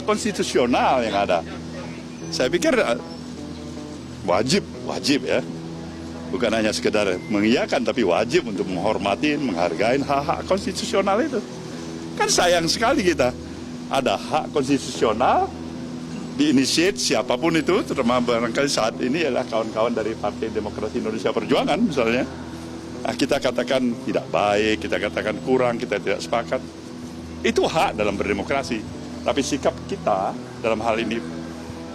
konstitusional yang ada. Saya pikir wajib ya. Bukan hanya sekedar mengiyakan, tapi wajib untuk menghormati, menghargai hak-hak konstitusional itu. Kan sayang sekali kita ada hak konstitusional diinisiat siapapun itu, terutama barangkali saat ini adalah kawan-kawan dari Partai Demokrasi Indonesia Perjuangan misalnya. Nah, kita katakan tidak baik, kita katakan kurang, kita tidak sepakat. Itu hak dalam berdemokrasi. Tapi sikap kita dalam hal ini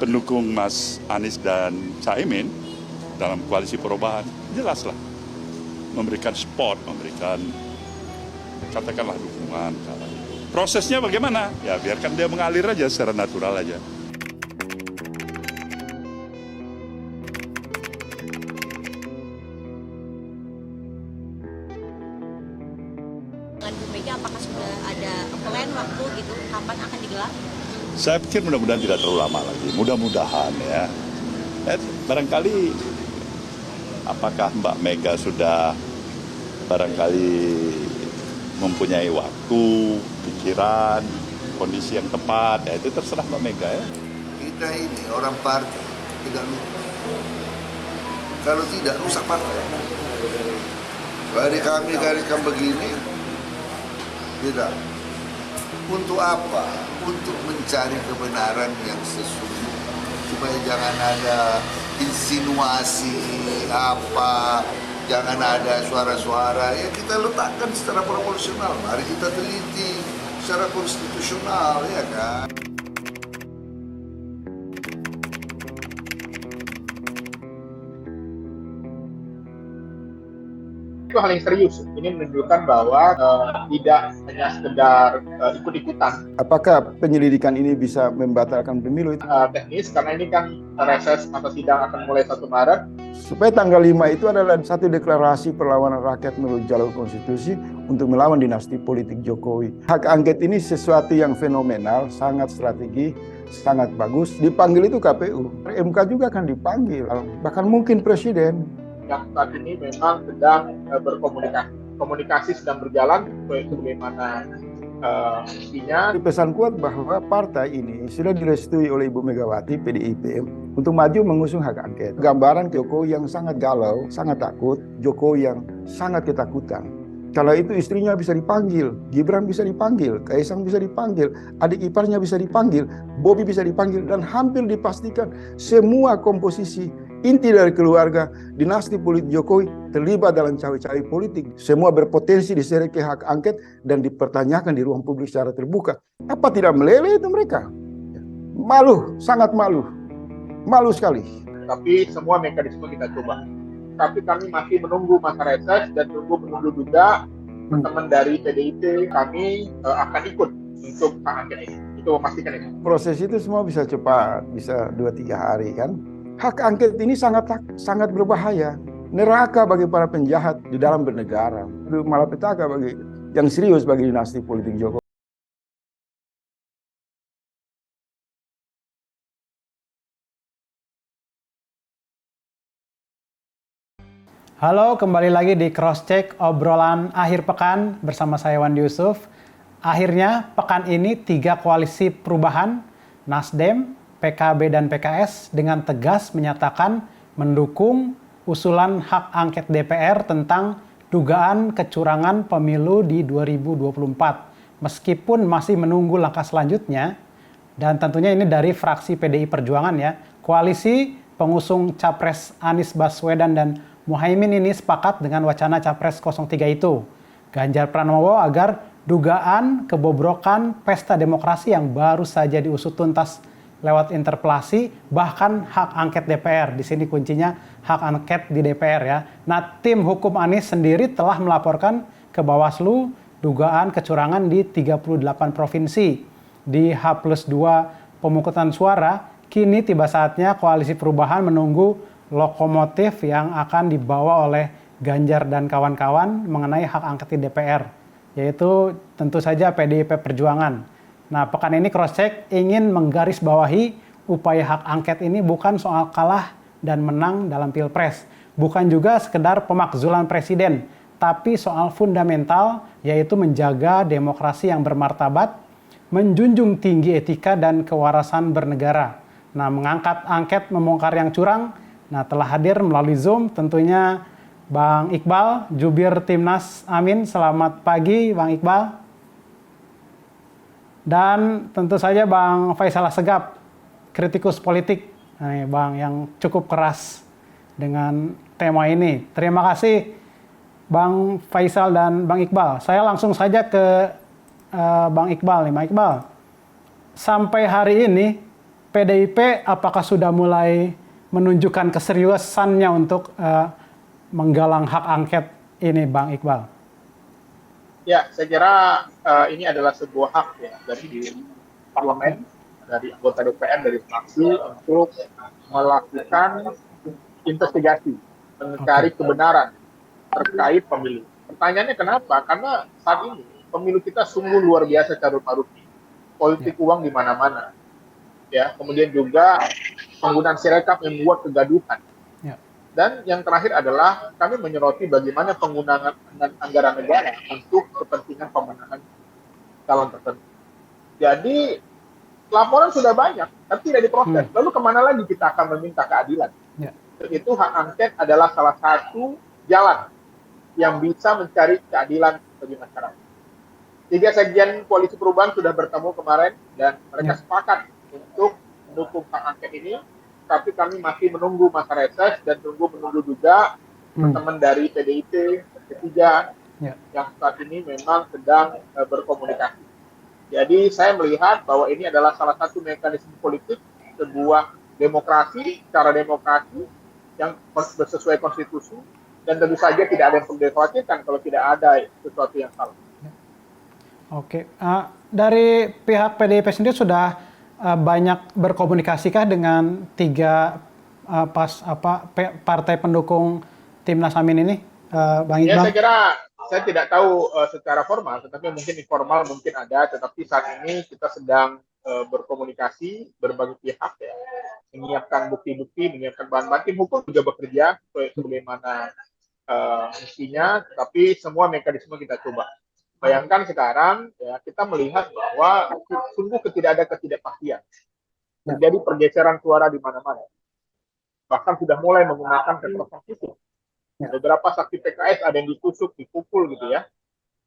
pendukung Mas Anies dan Caimin dalam koalisi perubahan, jelaslah memberikan support, memberikan katakanlah dukungan. Prosesnya bagaimana? Ya biarkan dia mengalir aja secara natural aja. Dengan Bu Mega, apakah sudah ada plan waktu gitu, kapan akan digelar? Saya pikir mudah-mudahan tidak terlalu lama lagi, mudah-mudahan ya. Barangkali apakah Mbak Mega sudah barangkali mempunyai waktu, pikiran, kondisi yang tepat, ya itu terserah Mbak Mega ya. Kita ini orang partai tidak lupa. Kalau tidak rusak partai. Kami begini, tidak. Untuk apa? Untuk mencari kebenaran yang sesungguhnya. Supaya jangan ada insinuasi apa, jangan ada suara-suara. Ya kita letakkan secara proporsional. Mari kita teliti secara konstitusional, ya kan? Itu hal yang serius. Ini menunjukkan bahwa tidak hanya sekedar ikut-ikutan. Apakah penyelidikan ini bisa membatalkan pemilu? Teknis, karena ini kan reses masa sidang akan mulai 1 Maret. Supaya tanggal 5 itu adalah satu deklarasi perlawanan rakyat melalui jalur konstitusi untuk melawan dinasti politik Jokowi. Hak angket ini sesuatu yang fenomenal, sangat strategi, sangat bagus. Dipanggil itu KPU, MK juga akan dipanggil, bahkan mungkin Presiden. Yang saat ini memang sedang komunikasi sedang berjalan sebagaimana mestinya. Pesan kuat bahwa partai ini sudah direstui oleh Ibu Megawati PDIP untuk maju mengusung hak angket. Gambaran Jokowi yang sangat galau, sangat takut, Jokowi yang sangat ketakutan. Kalau itu istrinya bisa dipanggil, Gibran bisa dipanggil, Kaisang bisa dipanggil, adik iparnya bisa dipanggil, Bobi bisa dipanggil, dan hampir dipastikan semua komposisi inti dari keluarga dinasti politik Jokowi terlibat dalam cawe-cawe politik. Semua berpotensi diseret ke hak angket dan dipertanyakan di ruang publik secara terbuka. Apa tidak meleleh itu mereka? Malu, sangat malu. Malu sekali. Tapi semua mekanisme kita coba. Tapi kami masih menunggu masa reses dan menunggu juga teman-teman dari PDIP kami akan ikut untuk hak angket ini. Itu memastikan itu. Proses itu semua bisa cepat, bisa 2-3 hari kan. Hak angket ini sangat berbahaya. Neraka bagi para penjahat di dalam bernegara. Malapetaka bagi yang serius bagi dinasti politik Jokowi. Halo, kembali lagi di Crosscheck obrolan akhir pekan bersama saya Wandi Yusuf. Akhirnya pekan ini 3 koalisi perubahan, Nasdem, PKB dan PKS dengan tegas menyatakan mendukung usulan hak angket DPR tentang dugaan kecurangan pemilu di 2024. Meskipun masih menunggu langkah selanjutnya, dan tentunya ini dari fraksi PDI Perjuangan ya, koalisi pengusung Capres Anies Baswedan dan Muhaimin ini sepakat dengan wacana Capres 03 itu. Ganjar Pranowo agar dugaan kebobrokan pesta demokrasi yang baru saja diusut tuntas lewat interpelasi, bahkan hak angket DPR. Di sini kuncinya hak angket di DPR ya. Nah, tim hukum Anies sendiri telah melaporkan ke Bawaslu dugaan kecurangan di 38 provinsi. Di H+2 pemungutan suara, kini tiba saatnya koalisi perubahan menunggu lokomotif yang akan dibawa oleh Ganjar dan kawan-kawan mengenai hak angket di DPR, yaitu tentu saja PDIP Perjuangan. Nah, pekan ini Crosscheck ingin menggarisbawahi upaya hak angket ini bukan soal kalah dan menang dalam Pilpres. Bukan juga sekedar pemakzulan presiden, tapi soal fundamental, yaitu menjaga demokrasi yang bermartabat, menjunjung tinggi etika dan kewarasan bernegara. Nah, mengangkat angket membongkar yang curang. Nah, telah hadir melalui Zoom tentunya Bang Iqbal, Jubir Timnas Amin. Selamat pagi, Bang Iqbal. Dan tentu saja Bang Faisal Assegaf, kritikus politik, nah, Bang, yang cukup keras dengan tema ini. Terima kasih Bang Faisal dan Bang Iqbal. Saya langsung saja ke Bang Iqbal nih. Bang Iqbal, sampai hari ini PDIP apakah sudah mulai menunjukkan keseriusannya untuk menggalang hak angket ini, Bang Iqbal? Ya, saya kira ini adalah sebuah hak ya dari parlemen, dari anggota DPR, dari fraksi untuk melakukan investigasi, mencari kebenaran terkait pemilu. Pertanyaannya kenapa? Karena saat ini pemilu kita sungguh luar biasa carut-marutnya. Politik uang di mana-mana. Ya, kemudian juga penggunaan sirekap yang membuat kegaduhan. Ya. Dan yang terakhir adalah kami menyoroti bagaimana penggunaan anggaran negara untuk kepentingan pemenangan calon tertentu. Jadi laporan sudah banyak, tapi tidak diproses. Lalu kemana lagi kita akan meminta keadilan? Ya. Itu hak angket adalah salah satu jalan yang bisa mencari keadilan bagi masyarakat. 3 sekjen koalisi perubahan sudah bertemu kemarin dan mereka sepakat untuk mendukung hak angket ini, tapi kami masih menunggu masa reses dan menunggu juga teman-teman dari PDIP, P3 yang saat ini memang sedang berkomunikasi. Jadi saya melihat bahwa ini adalah salah satu mekanisme politik sebuah demokrasi, cara demokrasi yang sesuai konstitusi, dan tentu saja tidak ada yang perlu dikhawatirkan kalau tidak ada sesuatu yang salah. Oke, dari pihak PDIP sendiri sudah banyak berkomunikasikah dengan 3 partai pendukung Timnas Amin ini, Bang Iqbal? Ya, saya kira saya tidak tahu secara formal, tetapi mungkin informal mungkin ada. Tetapi saat ini kita sedang berkomunikasi berbagai pihak ya, menyiapkan bukti-bukti, menyiapkan bahan-bahan. Tim hukum juga bekerja sebagaimana mestinya, tapi semua mekanisme kita coba. Bayangkan sekarang ya, kita melihat bahwa sungguh ada ketidakpastian. Terjadi pergeseran suara di mana-mana. Bahkan sudah mulai menggunakan kekerasan fisik. Beberapa saksi PKS ada yang ditusuk, dipukul gitu ya.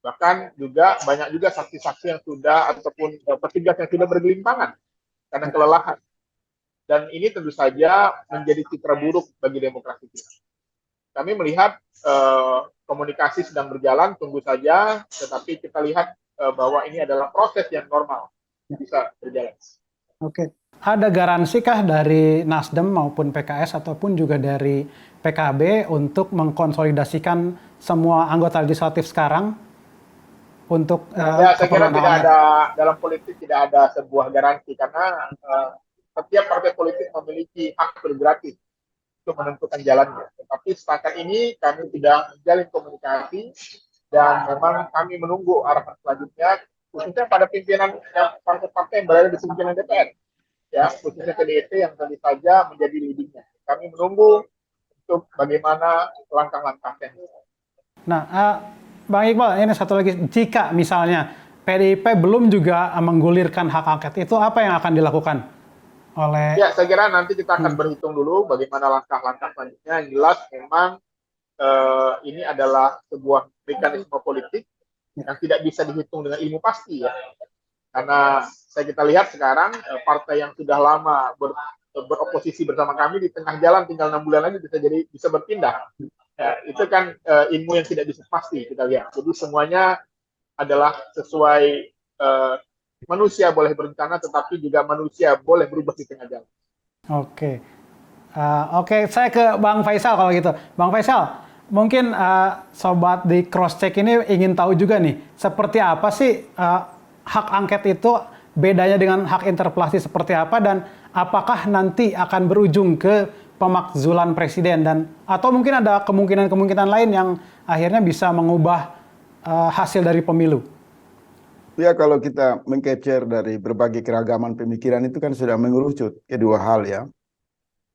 Bahkan juga banyak juga saksi-saksi yang sudah ataupun petugas yang sudah bergelimpangan karena kelelahan. Dan ini tentu saja menjadi citra buruk bagi demokrasi kita. Kami melihat komunikasi sedang berjalan, tunggu saja, tetapi kita lihat bahwa ini adalah proses yang normal bisa berjalan. Oke. Ada garansikah dari Nasdem maupun PKS ataupun juga dari PKB untuk mengkonsolidasikan semua anggota legislatif sekarang untuk saya kira tidak ada, dalam politik tidak ada sebuah garansi karena setiap partai politik memiliki hak prerogatif untuk menentukan jalannya. Tetapi setakat ini kami tidak menjalin komunikasi dan memang kami menunggu arahan selanjutnya, khususnya pada pimpinan partai-partai yang berada di pimpinan DPR. Ya, khususnya PDIP yang tentu saja menjadi leadingnya. Kami menunggu untuk bagaimana langkah-langkahnya. Nah, Bang Iqbal, ini satu lagi, jika misalnya PDIP belum juga menggulirkan hak angket, itu apa yang akan dilakukan oleh? Ya, saya kira nanti kita akan berhitung dulu bagaimana langkah-langkah selanjutnya. Yang jelas memang ini adalah sebuah mekanisme politik yang tidak bisa dihitung dengan ilmu pasti ya. Karena kita lihat sekarang partai yang sudah lama beroposisi bersama kami di tengah jalan tinggal 6 bulan lagi bisa berpindah. Ya, itu kan ilmu yang tidak bisa pasti kita lihat. Jadi semuanya adalah sesuai manusia boleh berencana, tetapi juga manusia boleh berubah di tengah jalan. Oke. Oke, saya ke Bang Faisal kalau gitu. Bang Faisal, mungkin sobat di Crosscheck ini ingin tahu juga nih, seperti apa sih hak angket itu, bedanya dengan hak interpelasi seperti apa, dan apakah nanti akan berujung ke pemakzulan presiden, dan atau mungkin ada kemungkinan-kemungkinan lain yang akhirnya bisa mengubah hasil dari pemilu? Ya, kalau kita mengcapture dari berbagai keragaman pemikiran itu kan sudah mengerucut kedua hal ya.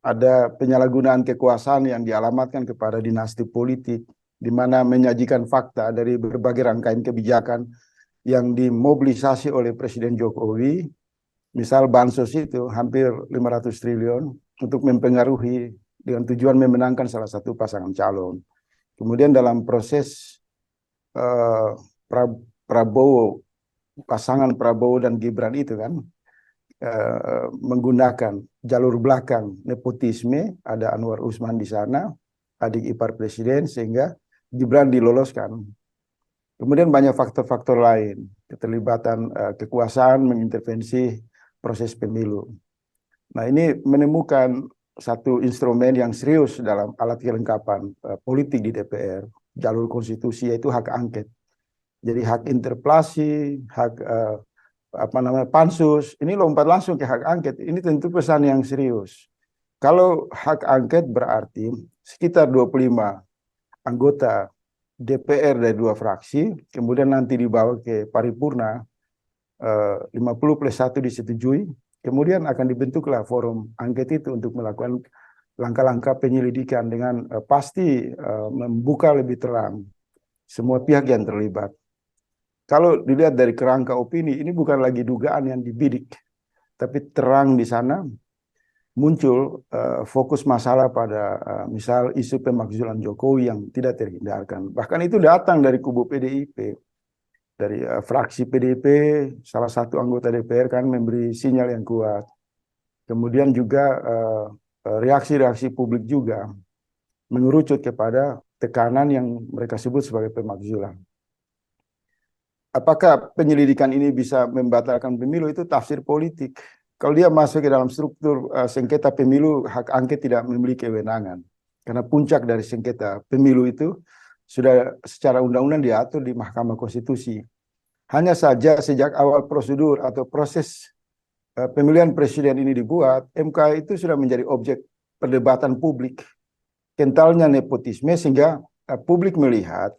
Ada penyalahgunaan kekuasaan yang dialamatkan kepada dinasti politik, di mana menyajikan fakta dari berbagai rangkaian kebijakan yang dimobilisasi oleh Presiden Jokowi, misal bansos itu hampir 500 triliun untuk mempengaruhi dengan tujuan memenangkan salah satu pasangan calon. Kemudian dalam proses Prabowo, pasangan Prabowo dan Gibran itu kan menggunakan jalur belakang nepotisme, ada Anwar Usman di sana, adik ipar presiden, sehingga Gibran diloloskan. Kemudian banyak faktor-faktor lain, keterlibatan kekuasaan mengintervensi proses pemilu. Nah, ini menemukan satu instrumen yang serius dalam alat kelengkapan politik di DPR, jalur konstitusi, yaitu hak angket. Jadi hak interpelasi, hak pansus, ini lompat langsung ke hak angket. Ini tentu pesan yang serius. Kalau hak angket berarti sekitar 25 anggota DPR dari 2 fraksi, kemudian nanti dibawa ke paripurna, 50+1 disetujui, kemudian akan dibentuklah forum angket itu untuk melakukan langkah-langkah penyelidikan dengan pasti membuka lebih terang semua pihak yang terlibat. Kalau dilihat dari kerangka opini, ini bukan lagi dugaan yang dibidik, tapi terang di sana muncul fokus masalah pada misal isu pemakzulan Jokowi yang tidak terhindarkan. Bahkan itu datang dari kubu PDIP, dari fraksi PDIP, salah satu anggota DPR kan memberi sinyal yang kuat. Kemudian juga reaksi-reaksi publik juga mengerucut kepada tekanan yang mereka sebut sebagai pemakzulan. Apakah penyelidikan ini bisa membatalkan pemilu, itu tafsir politik. Kalau dia masuk ke dalam struktur sengketa pemilu, hak angket tidak memiliki kewenangan. Karena puncak dari sengketa pemilu itu sudah secara undang-undang diatur di Mahkamah Konstitusi. Hanya saja sejak awal prosedur atau proses pemilihan presiden ini dibuat, MK itu sudah menjadi objek perdebatan publik. Kentalnya nepotisme sehingga publik melihat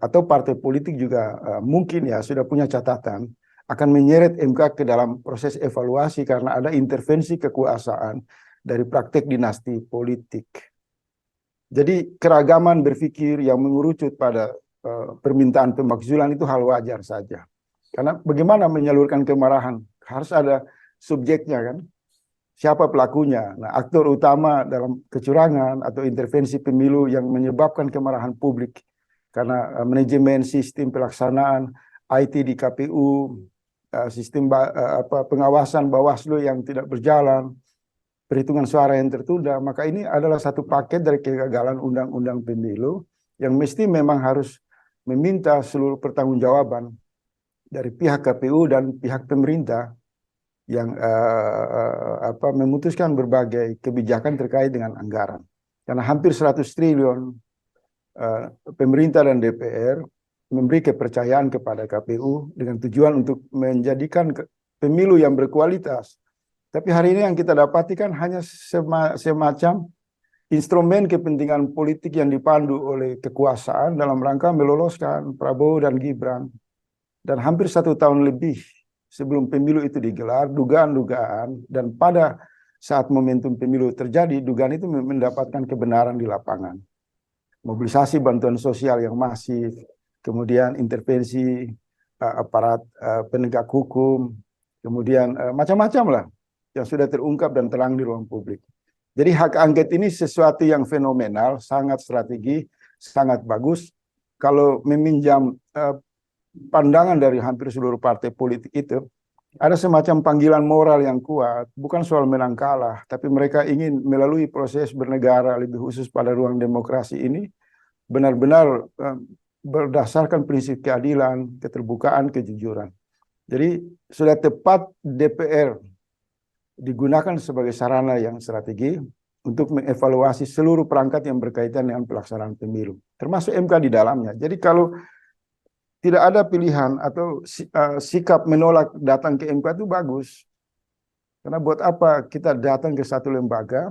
atau partai politik juga mungkin ya sudah punya catatan akan menyeret MK ke dalam proses evaluasi karena ada intervensi kekuasaan dari praktek dinasti politik. Jadi keragaman berpikir yang mengerucut pada permintaan pemakzulan itu hal wajar saja. Karena bagaimana menyalurkan kemarahan? Harus ada subjeknya kan? Siapa pelakunya? Nah, aktor utama dalam kecurangan atau intervensi pemilu yang menyebabkan kemarahan publik karena manajemen sistem pelaksanaan IT di KPU, sistem pengawasan Bawaslu yang tidak berjalan, perhitungan suara yang tertunda, maka ini adalah satu paket dari kegagalan undang-undang pemilu yang mesti memang harus meminta seluruh pertanggungjawaban dari pihak KPU dan pihak pemerintah yang memutuskan berbagai kebijakan terkait dengan anggaran. Karena hampir 100 triliun pemerintah dan DPR memberi kepercayaan kepada KPU dengan tujuan untuk menjadikan pemilu yang berkualitas. Tapi hari ini yang kita dapati kan hanya semacam instrumen kepentingan politik yang dipandu oleh kekuasaan dalam rangka meloloskan Prabowo dan Gibran. Dan hampir 1 tahun lebih sebelum pemilu itu digelar, dugaan-dugaan, dan pada saat momentum pemilu terjadi, dugaan itu mendapatkan kebenaran di lapangan. Mobilisasi bantuan sosial yang masif, kemudian intervensi aparat penegak hukum, kemudian macam-macam lah yang sudah terungkap dan terang di ruang publik. Jadi hak angket ini sesuatu yang fenomenal, sangat strategi, sangat bagus. Kalau meminjam pandangan dari hampir seluruh partai politik itu, ada semacam panggilan moral yang kuat, bukan soal menang kalah, tapi mereka ingin melalui proses bernegara lebih khusus pada ruang demokrasi ini, benar-benar berdasarkan prinsip keadilan, keterbukaan, kejujuran. Jadi sudah tepat DPR digunakan sebagai sarana yang strategi untuk mengevaluasi seluruh perangkat yang berkaitan dengan pelaksanaan pemilu, termasuk MK di dalamnya. Jadi kalau tidak ada pilihan atau sikap menolak datang ke MK itu bagus. Karena buat apa kita datang ke satu lembaga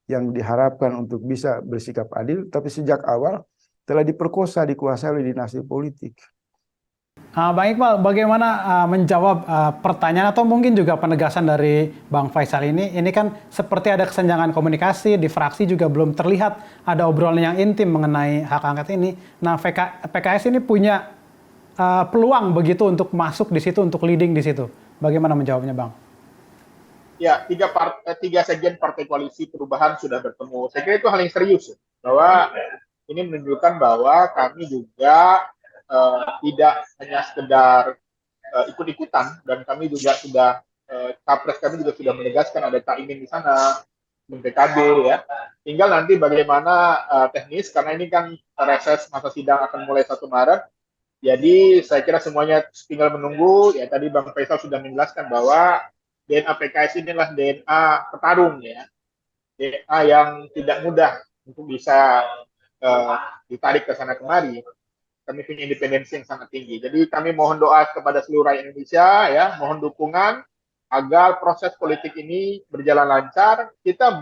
yang diharapkan untuk bisa bersikap adil, tapi sejak awal telah diperkosa, dikuasai oleh dinasti politik. Bang Iqbal, bagaimana menjawab pertanyaan atau mungkin juga penegasan dari Bang Faisal ini? Ini kan seperti ada kesenjangan komunikasi, di fraksi juga belum terlihat ada obrolan yang intim mengenai hak angket ini. Nah, PKS ini punya peluang begitu untuk masuk di situ, untuk leading di situ. Bagaimana menjawabnya, Bang? Ya, tiga sekjen partai koalisi perubahan sudah bertemu. Saya kira itu hal yang serius, bahwa ini menunjukkan bahwa kami juga tidak hanya sekedar ikut-ikutan, dan kami juga sudah capres kami juga sudah menegaskan ada Caimin di sana, PKB ya. Tinggal nanti bagaimana teknis, karena ini kan reses masa sidang akan mulai 1 Maret. Jadi saya kira semuanya tinggal menunggu. Ya, tadi Bang Faisal sudah menjelaskan bahwa DNA PKS inilah DNA petarung ya, DNA yang tidak mudah untuk bisa ditarik ke sana kemari. Kami punya independensi yang sangat tinggi. Jadi kami mohon doa kepada seluruh rakyat Indonesia ya, mohon dukungan agar proses politik ini berjalan lancar. Kita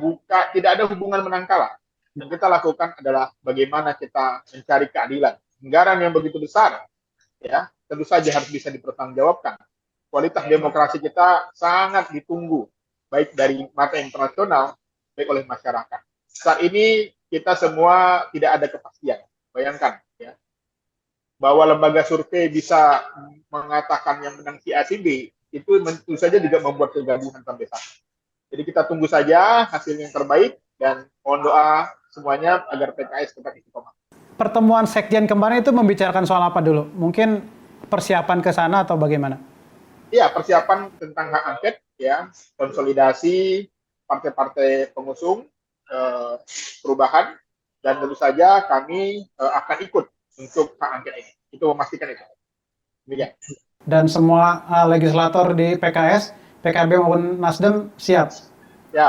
tidak ada hubungan menang kalah. Yang kita lakukan adalah bagaimana kita mencari keadilan. Anggaran yang begitu besar, ya tentu saja harus bisa dipertanggungjawabkan. Kualitas demokrasi kita sangat ditunggu, baik dari mata internasional, baik oleh masyarakat. Saat ini kita semua tidak ada kepastian. Bayangkan, ya, bahwa lembaga survei bisa mengatakan yang menang si A si B, itu tentu saja juga membuat kegaduhan sampai saat. Jadi kita tunggu saja hasil yang terbaik, dan mohon doa semuanya agar PKS tetap istiqomah. Pertemuan sekjen kemarin itu membicarakan soal apa dulu? Mungkin persiapan ke sana atau bagaimana? Ya, persiapan tentang hak angket, ya, konsolidasi partai-partai pengusung perubahan, dan tentu saja kami akan ikut untuk hak angket ini. Itu memastikan itu. Demikian. Dan semua legislator di PKS, PKB maupun Nasdem siap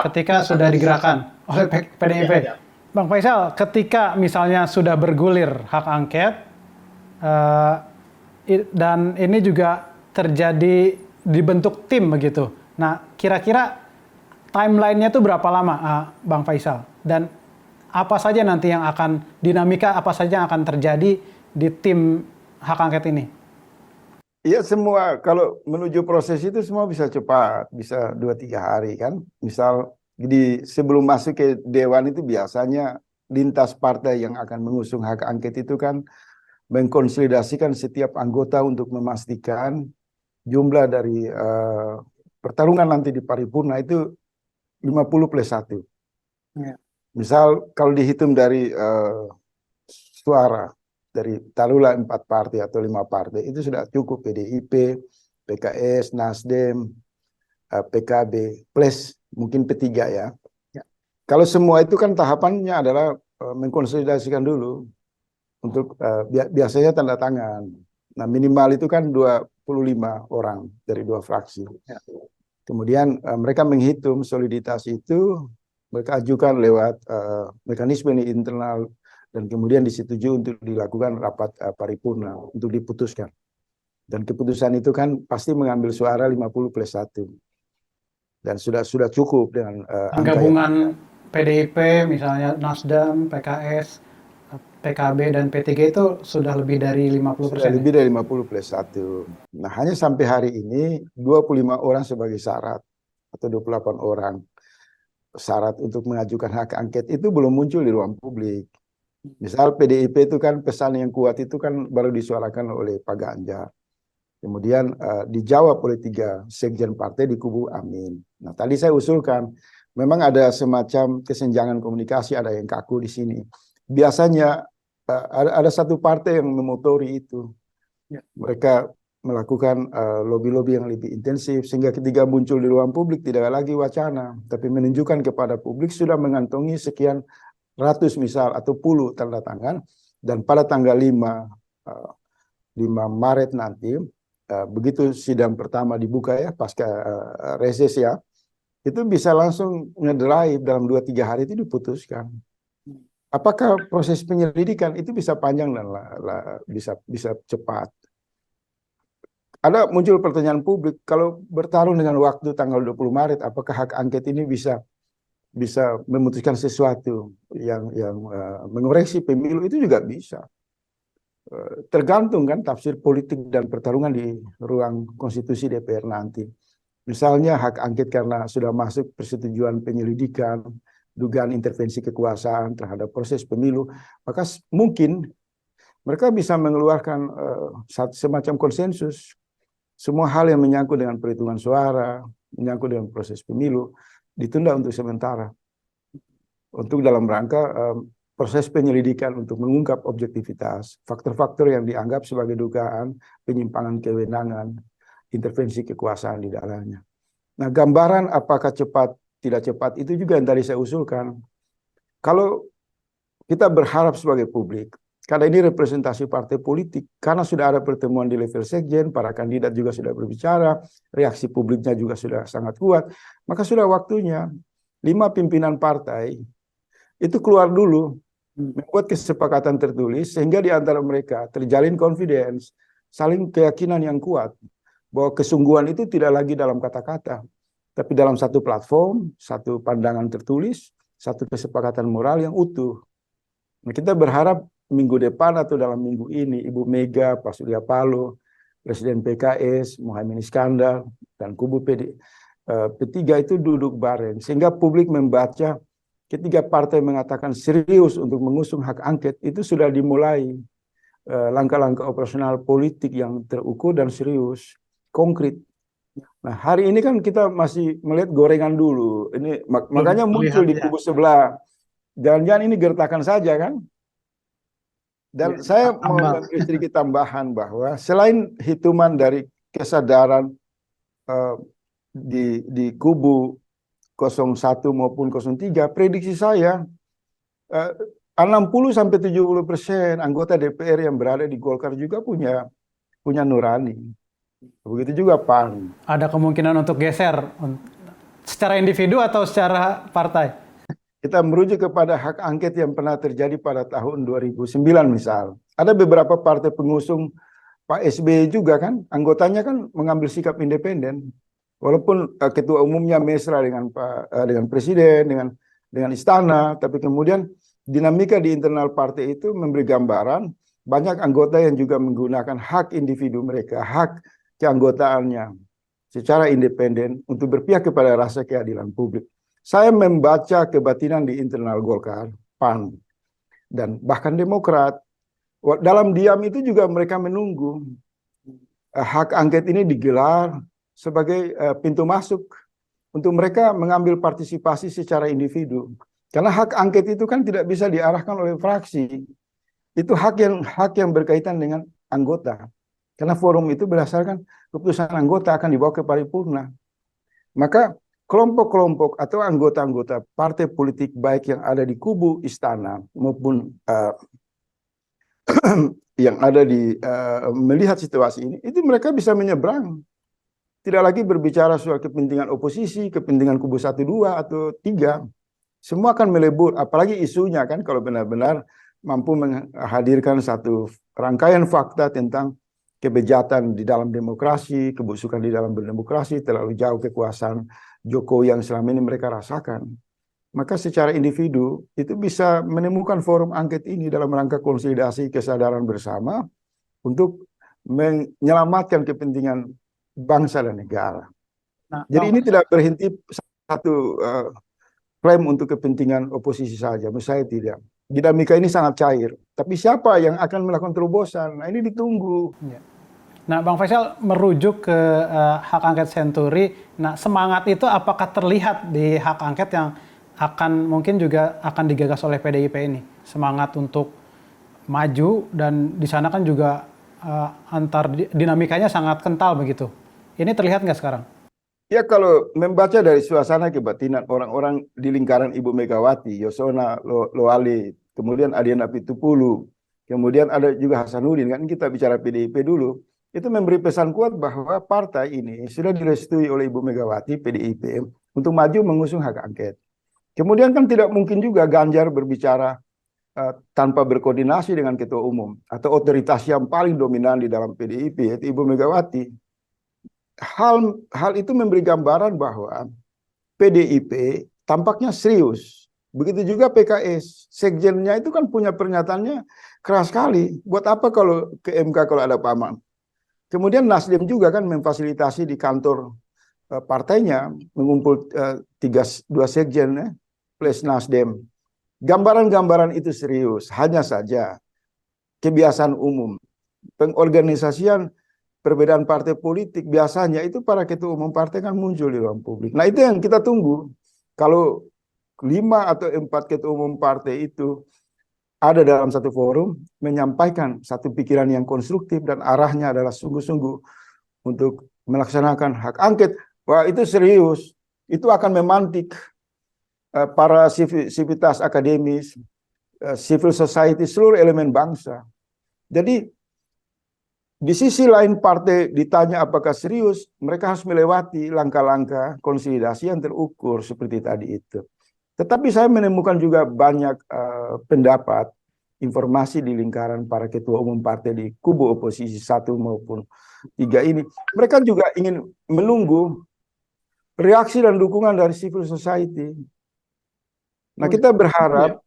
ketika sudah digerakkan oleh PDIP. Ya. Bang Faisal, ketika misalnya sudah bergulir hak angket, dan ini juga terjadi dibentuk tim begitu. Nah, kira-kira timeline-nya itu berapa lama, Bang Faisal? Dan apa saja nanti yang akan, dinamika apa saja yang akan terjadi di tim hak angket ini? Iya, semua kalau menuju proses itu semua bisa cepat, bisa 2-3 hari kan. Misal sebelum masuk ke dewan itu biasanya lintas partai yang akan mengusung hak angket itu kan mengkonsolidasikan setiap anggota untuk memastikan jumlah dari pertarungan nanti di paripurna itu 50+1. Ya. Misal kalau dihitung dari suara dari taruhlah 4 partai atau 5 partai itu sudah cukup PDIP, PKS, Nasdem, PKB plus mungkin P3 ya. Kalau semua itu kan tahapannya adalah mengkonsolidasikan dulu untuk biasanya tanda tangan. Nah, minimal itu kan 25 orang dari 2 fraksi. Ya. Kemudian mereka menghitung soliditas itu, mereka ajukan lewat mekanisme internal, dan kemudian disetujui untuk dilakukan rapat paripurna untuk diputuskan. Dan keputusan itu kan pasti mengambil suara 50+1. Dan sudah cukup dengan gabungan PDIP, misalnya Nasdem, PKS, PKB, dan P3 itu sudah lebih dari 50%. Sudah lebih dari 50+1. Nah, hanya sampai hari ini 25 orang sebagai syarat, atau 28 orang syarat untuk mengajukan hak angket itu belum muncul di ruang publik. Misal PDIP itu kan pesan yang kuat itu kan baru disuarakan oleh Pak Ganjar. Kemudian dijawab oleh 3 sekjen partai di kubu Amin. Nah, tadi saya usulkan, memang ada semacam kesenjangan komunikasi, ada yang kaku di sini. Biasanya ada satu partai yang memotori itu. Ya. Mereka melakukan lobby-lobby yang lebih intensif, sehingga ketika muncul di ruang publik tidak lagi wacana, tapi menunjukkan kepada publik sudah mengantongi sekian ratus misal atau puluh tanda tangan, dan pada tanggal 5 Maret nanti, begitu sidang pertama dibuka ya, pasca reses ya, itu bisa langsung ngedrive dalam 2-3 hari itu diputuskan. Apakah proses penyelidikan itu bisa panjang dan bisa cepat? Ada muncul pertanyaan publik, kalau bertarung dengan waktu tanggal 20 Maret, apakah hak angket ini bisa memutuskan sesuatu yang mengoreksi pemilu? Itu juga bisa. Tergantung kan tafsir politik dan pertarungan di ruang konstitusi DPR nanti. Misalnya hak angket karena sudah masuk persetujuan penyelidikan, dugaan intervensi kekuasaan terhadap proses pemilu, maka mungkin mereka bisa mengeluarkan semacam konsensus. Semua hal yang menyangkut dengan perhitungan suara, menyangkut dengan proses pemilu, ditunda untuk sementara. Untuk dalam rangka proses penyelidikan untuk mengungkap objektivitas, faktor-faktor yang dianggap sebagai dugaan penyimpangan kewenangan, intervensi kekuasaan di dalamnya. Nah, gambaran apakah cepat, tidak cepat, itu juga yang tadi saya usulkan. Kalau kita berharap sebagai publik, karena ini representasi partai politik, karena sudah ada pertemuan di level sekjen, para kandidat juga sudah berbicara, reaksi publiknya juga sudah sangat kuat, maka sudah waktunya 5 pimpinan partai itu keluar dulu, membuat kesepakatan tertulis, sehingga di antara mereka terjalin confidence, saling keyakinan yang kuat, bahwa kesungguhan itu tidak lagi dalam kata-kata, tapi dalam satu platform, satu pandangan tertulis, satu kesepakatan moral yang utuh. Nah, kita berharap minggu depan atau dalam minggu ini, Ibu Mega, Pak Surya Paloh, Presiden PKS, Muhaimin Iskandar, dan kubu P3 itu duduk bareng, sehingga publik membaca ketika partai mengatakan serius untuk mengusung hak angket, itu sudah dimulai langkah-langkah operasional politik yang terukur dan serius, konkret. Nah, hari ini kan kita masih melihat gorengan dulu. Ini makanya muncul di kubu sebelah. Jangan-jangan ini gertakan saja kan? Dan saya mau memberi sedikit tambahan bahwa selain hitungan dari kesadaran di kubu 01 maupun 03, prediksi saya 60-70% anggota DPR yang berada di Golkar juga punya nurani. Begitu juga PAN. Ada kemungkinan untuk geser secara individu atau secara partai? Kita merujuk kepada hak angket yang pernah terjadi pada tahun 2009 misal. Ada beberapa partai pengusung Pak SBY juga kan, anggotanya kan mengambil sikap independen. Walaupun ketua umumnya mesra dengan presiden, dengan istana, tapi kemudian dinamika di internal partai itu memberi gambaran banyak anggota yang juga menggunakan hak individu mereka, hak keanggotaannya secara independen untuk berpihak kepada rasa keadilan publik. Saya membaca kebatinan di internal Golkar, PAN, dan bahkan Demokrat. Dalam diam itu juga mereka menunggu hak angket ini digelar sebagai pintu masuk untuk mereka mengambil partisipasi secara individu. Karena hak angket itu kan tidak bisa diarahkan oleh fraksi. Itu hak yang berkaitan dengan anggota. Karena forum itu berdasarkan keputusan anggota akan dibawa ke paripurna. Maka kelompok-kelompok atau anggota-anggota partai politik baik yang ada di kubu istana maupun yang ada di melihat situasi ini, itu mereka bisa menyeberang. Tidak lagi berbicara soal kepentingan oposisi, kepentingan kubu 1, 2, atau 3. Semua akan melebur, apalagi isunya kan kalau benar-benar mampu menghadirkan satu rangkaian fakta tentang kebejatan di dalam demokrasi, kebusukan di dalam berdemokrasi, terlalu jauh kekuasaan Jokowi yang selama ini mereka rasakan. Maka secara individu itu bisa menemukan forum angket ini dalam rangka konsolidasi kesadaran bersama untuk menyelamatkan kepentingan bangsa dan negara. Nah, jadi ini tidak berhenti satu klaim untuk kepentingan oposisi saja. Menurut saya tidak. Dinamika ini sangat cair. Tapi siapa yang akan melakukan terobosan? Nah, ini ditunggu. Ya. Nah, Bang Faisal merujuk ke hak angket Senturi. Nah, semangat itu apakah terlihat di hak angket yang mungkin juga akan digagas oleh PDIP ini? Semangat untuk maju, dan di sana kan juga antar dinamikanya sangat kental begitu. Ini terlihat nggak sekarang? Ya, kalau membaca dari suasana kebatinan orang-orang di lingkaran Ibu Megawati, Yosona Lawali, kemudian Adian Apitupulu, kemudian ada juga Hasanuddin, kan kita bicara PDIP dulu, itu memberi pesan kuat bahwa partai ini sudah direstui oleh Ibu Megawati, PDIP, untuk maju mengusung hak angket. Kemudian kan tidak mungkin juga Ganjar berbicara tanpa berkoordinasi dengan ketua umum atau otoritas yang paling dominan di dalam PDIP, yaitu Ibu Megawati. Hal itu memberi gambaran bahwa PDIP tampaknya serius. Begitu juga PKS. Sekjennya itu kan punya pernyataannya keras sekali. Buat apa kalau ke MK kalau ada paman? Kemudian Nasdem juga kan memfasilitasi di kantor partainya, mengumpul 2 sekjen plus Nasdem. Gambaran-gambaran itu serius. Hanya saja kebiasaan umum. Pengorganisasian perbedaan partai politik biasanya itu para ketua umum partai kan muncul di ruang publik. Nah itu yang kita tunggu. Kalau 5 atau 4 ketua umum partai itu ada dalam satu forum menyampaikan satu pikiran yang konstruktif dan arahnya adalah sungguh-sungguh untuk melaksanakan hak angket, wah itu serius. Itu akan memantik para sivitas akademis, civil society, seluruh elemen bangsa. Jadi di sisi lain partai ditanya apakah serius, mereka harus melewati langkah-langkah konsolidasi yang terukur seperti tadi itu. Tetapi saya menemukan juga banyak pendapat, informasi di lingkaran para ketua umum partai di kubu oposisi 1 maupun 3 ini. Mereka juga ingin menunggu reaksi dan dukungan dari civil society. Nah kita berharap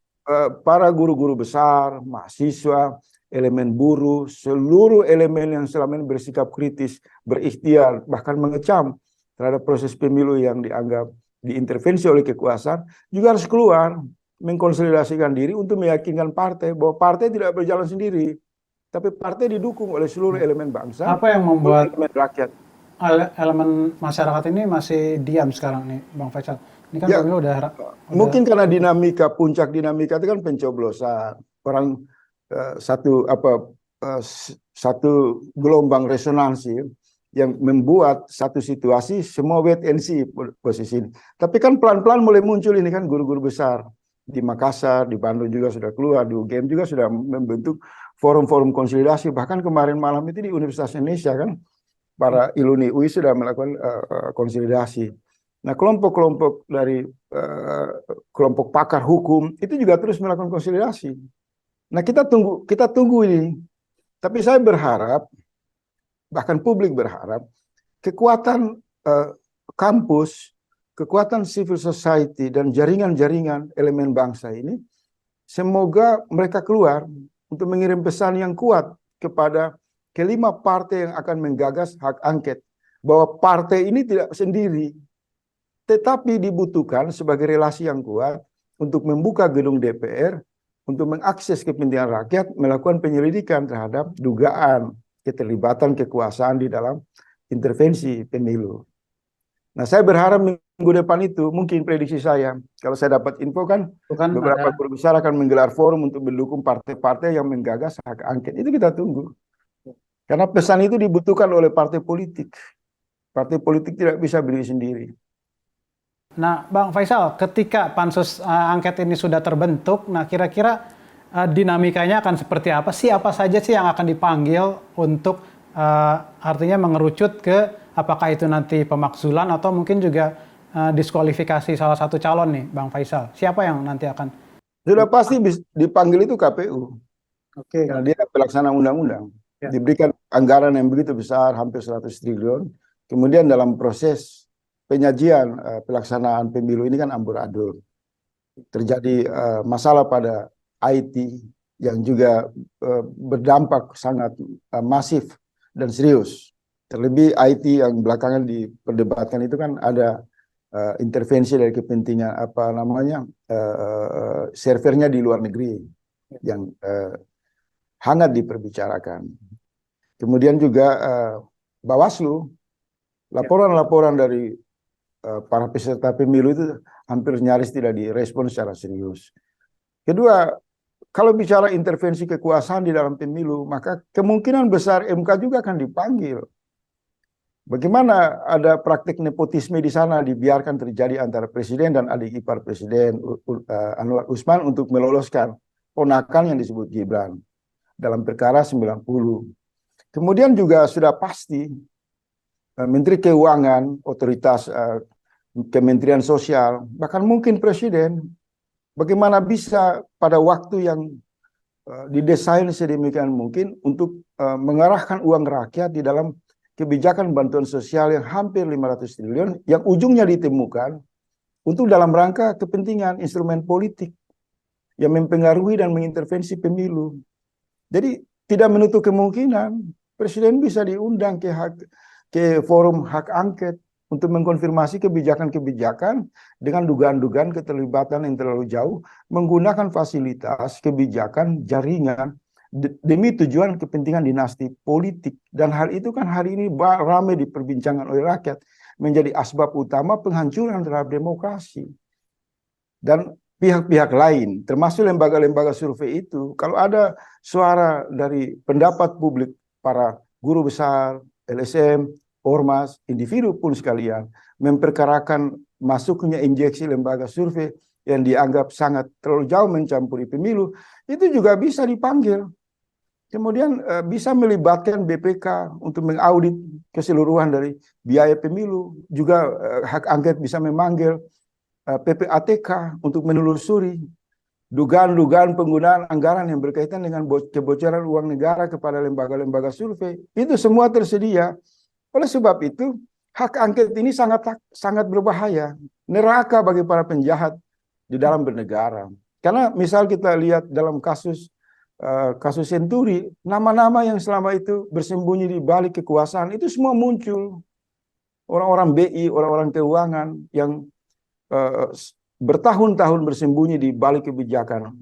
para guru-guru besar, mahasiswa, elemen buruh, seluruh elemen yang selama ini bersikap kritis, berikhtiar, bahkan mengecam terhadap proses pemilu yang dianggap diintervensi oleh kekuasaan, juga harus keluar, mengkonsolidasikan diri untuk meyakinkan partai bahwa partai tidak berjalan sendiri, tapi partai didukung oleh seluruh elemen bangsa. Apa yang membuat elemen rakyat? Elemen masyarakat ini masih diam sekarang nih, Bang Faisal? Ini kan Ya, pemilu udah mungkin karena dinamika, puncak dinamika itu kan pencoblosan. Orang satu gelombang resonansi yang membuat satu situasi semua wait and see posisi ini. Tapi kan pelan-pelan mulai muncul ini kan guru-guru besar di Makassar, di Bandung juga sudah keluar, di UGM juga sudah membentuk forum-forum konsolidasi. Bahkan kemarin malam itu di Universitas Indonesia kan para iluni UI sudah melakukan konsolidasi. Nah, kelompok-kelompok dari kelompok pakar hukum itu juga terus melakukan konsolidasi. Nah, kita tunggu ini. Tapi saya berharap, bahkan publik berharap, kekuatan kampus, kekuatan civil society dan jaringan-jaringan elemen bangsa ini, semoga mereka keluar untuk mengirim pesan yang kuat kepada kelima partai yang akan menggagas hak angket, bahwa partai ini tidak sendiri, tetapi dibutuhkan sebagai relasi yang kuat untuk membuka gedung DPR, untuk mengakses kepentingan rakyat, melakukan penyelidikan terhadap dugaan keterlibatan kekuasaan di dalam intervensi pemilu. Nah, saya berharap minggu depan itu, mungkin prediksi saya, kalau saya dapat info kan, beberapa guru besar akan menggelar forum untuk mendukung partai-partai yang menggagas hak angket. Itu kita tunggu. Karena pesan itu dibutuhkan oleh partai politik. Partai politik tidak bisa berdiri sendiri. Nah, Bang Faisal, ketika pansus angket ini sudah terbentuk, nah kira-kira dinamikanya akan seperti apa? Siapa saja sih yang akan dipanggil untuk artinya mengerucut ke apakah itu nanti pemakzulan atau mungkin juga diskualifikasi salah satu calon nih, Bang Faisal? Siapa yang nanti akan? Sudah pasti dipanggil itu KPU. Oke. Karena dia pelaksana undang-undang. Ya. Diberikan anggaran yang begitu besar, hampir 100 triliun. Kemudian dalam proses penyajian pelaksanaan pemilu ini kan amburadul. Terjadi masalah pada IT yang juga berdampak sangat masif dan serius. Terlebih IT yang belakangan diperdebatkan itu kan ada intervensi dari kepentingan servernya di luar negeri yang hangat diperbicarakan. Kemudian juga Bawaslu, laporan-laporan dari para peserta pemilu itu hampir nyaris tidak direspon secara serius. Kedua, kalau bicara intervensi kekuasaan di dalam pemilu, maka kemungkinan besar MK juga akan dipanggil. Bagaimana ada praktik nepotisme di sana dibiarkan terjadi antara presiden dan adik ipar presiden Anwar Usman untuk meloloskan ponakan yang disebut Gibran dalam perkara 90. Kemudian juga sudah pasti Menteri Keuangan, otoritas Kementerian Sosial, bahkan mungkin Presiden, bagaimana bisa pada waktu yang didesain sedemikian mungkin untuk mengarahkan uang rakyat di dalam kebijakan bantuan sosial yang hampir 500 triliun, yang ujungnya ditemukan untuk dalam rangka kepentingan instrumen politik yang mempengaruhi dan mengintervensi pemilu. Jadi tidak menutup kemungkinan Presiden bisa diundang ke forum hak angket untuk mengkonfirmasi kebijakan-kebijakan dengan dugaan-dugaan keterlibatan yang terlalu jauh, menggunakan fasilitas kebijakan jaringan demi tujuan kepentingan dinasti politik. Dan hal itu kan hari ini ramai diperbincangkan oleh rakyat, menjadi asbab utama penghancuran terhadap demokrasi. Dan pihak-pihak lain, termasuk lembaga-lembaga survei itu, kalau ada suara dari pendapat publik, para guru besar, LSM, ormas, individu pun sekalian, memperkarakan masuknya injeksi lembaga survei yang dianggap sangat terlalu jauh mencampuri pemilu, itu juga bisa dipanggil. Kemudian bisa melibatkan BPK untuk mengaudit keseluruhan dari biaya pemilu. Juga hak angket bisa memanggil PPATK untuk menelusuri dugaan-dugaan penggunaan anggaran yang berkaitan dengan kebocoran uang negara kepada lembaga-lembaga survei. Itu semua tersedia. Oleh sebab itu, hak angket ini sangat berbahaya, neraka bagi para penjahat di dalam bernegara. Karena misal kita lihat dalam kasus Senturi, nama-nama yang selama itu bersembunyi di balik kekuasaan itu semua muncul. Orang-orang BI, orang-orang keuangan yang bertahun-tahun bersembunyi di balik kebijakan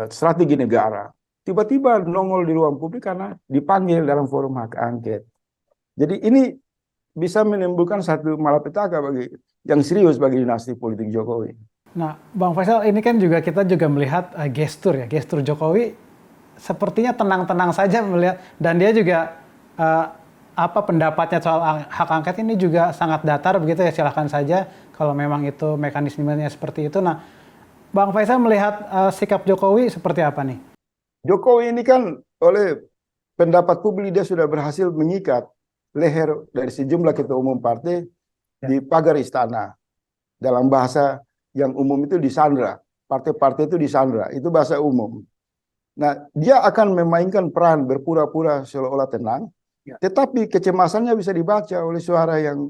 strategi negara, tiba-tiba nongol di ruang publik karena dipanggil dalam forum hak angket. Jadi ini bisa menimbulkan satu malapetaka yang serius bagi dinasti politik Jokowi. Nah, Bang Faisal, ini kan kita juga melihat gestur Jokowi sepertinya tenang-tenang saja melihat, dan dia juga pendapatnya soal hak angket ini juga sangat datar begitu ya, silahkan saja kalau memang itu mekanismenya seperti itu. Nah, Bang Faisal melihat sikap Jokowi seperti apa nih? Jokowi ini kan oleh pendapat publik dia sudah berhasil mengikat leher dari sejumlah ketua umum partai di pagar istana. Dalam bahasa yang umum itu disandra. Partai-partai itu disandra. Itu bahasa umum. Nah, dia akan memainkan peran berpura-pura seolah-olah tenang. Tetapi kecemasannya bisa dibaca oleh